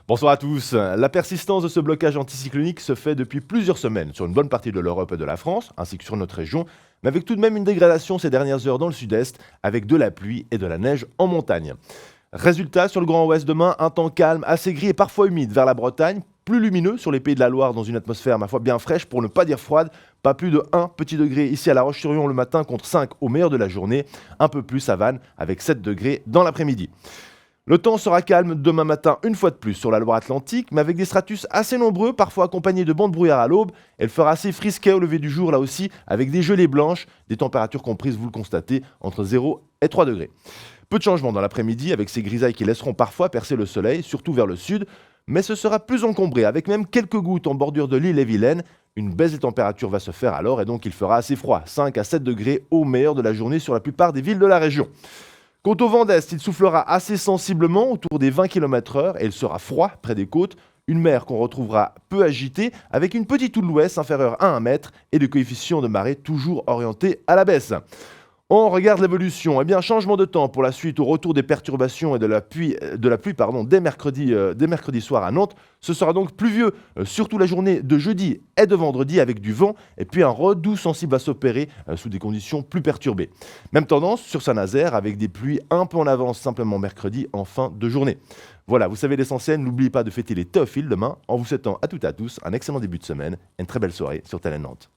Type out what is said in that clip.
Bonsoir à tous. La persistance de ce blocage anticyclonique se fait depuis plusieurs semaines sur une bonne partie de l'Europe et de la France, ainsi que sur notre région, mais avec tout de même une dégradation ces dernières heures dans le sud-est, avec de la pluie et de la neige en montagne. Résultat, sur le Grand Ouest demain, un temps calme, assez gris et parfois humide vers la Bretagne, plus lumineux sur les pays de la Loire dans une atmosphère ma foi bien fraîche pour ne pas dire froide, pas plus de 1 petit degré ici à La Roche-sur-Yon le matin contre 5 au meilleur de la journée, un peu plus à Vannes avec 7 degrés dans l'après-midi. Le temps sera calme demain matin une fois de plus sur la Loire-Atlantique, mais avec des stratus assez nombreux, parfois accompagnés de bancs de brouillard à l'aube. Elle fera assez frisquet au lever du jour là aussi, avec des gelées blanches, des températures comprises, vous le constatez, entre 0 et 3 degrés. Peu de changements dans l'après-midi avec ces grisailles qui laisseront parfois percer le soleil, surtout vers le sud, mais ce sera plus encombré avec même quelques gouttes en bordure de l'île et Vilaine. Une baisse des températures va se faire alors et donc il fera assez froid, 5 à 7 degrés au meilleur de la journée sur la plupart des villes de la région. Quant au vent d'est, il soufflera assez sensiblement autour des 20 km/h et il sera froid près des côtes. Une mer qu'on retrouvera peu agitée avec une petite houle l'ouest inférieure à 1 mètre et des coefficients de marée toujours orientés à la baisse. On regarde l'évolution. Eh bien, changement de temps pour la suite au retour des perturbations et de la pluie dès mercredi soir à Nantes. Ce sera donc pluvieux, surtout la journée de jeudi et de vendredi avec du vent et puis un redoux sensible à s'opérer sous des conditions plus perturbées. Même tendance sur Saint-Nazaire avec des pluies un peu en avance simplement mercredi en fin de journée. Voilà, vous savez l'essentiel. N'oubliez pas de fêter les Théophiles demain en vous souhaitant à toutes et à tous un excellent début de semaine et une très belle soirée sur Télé Nantes.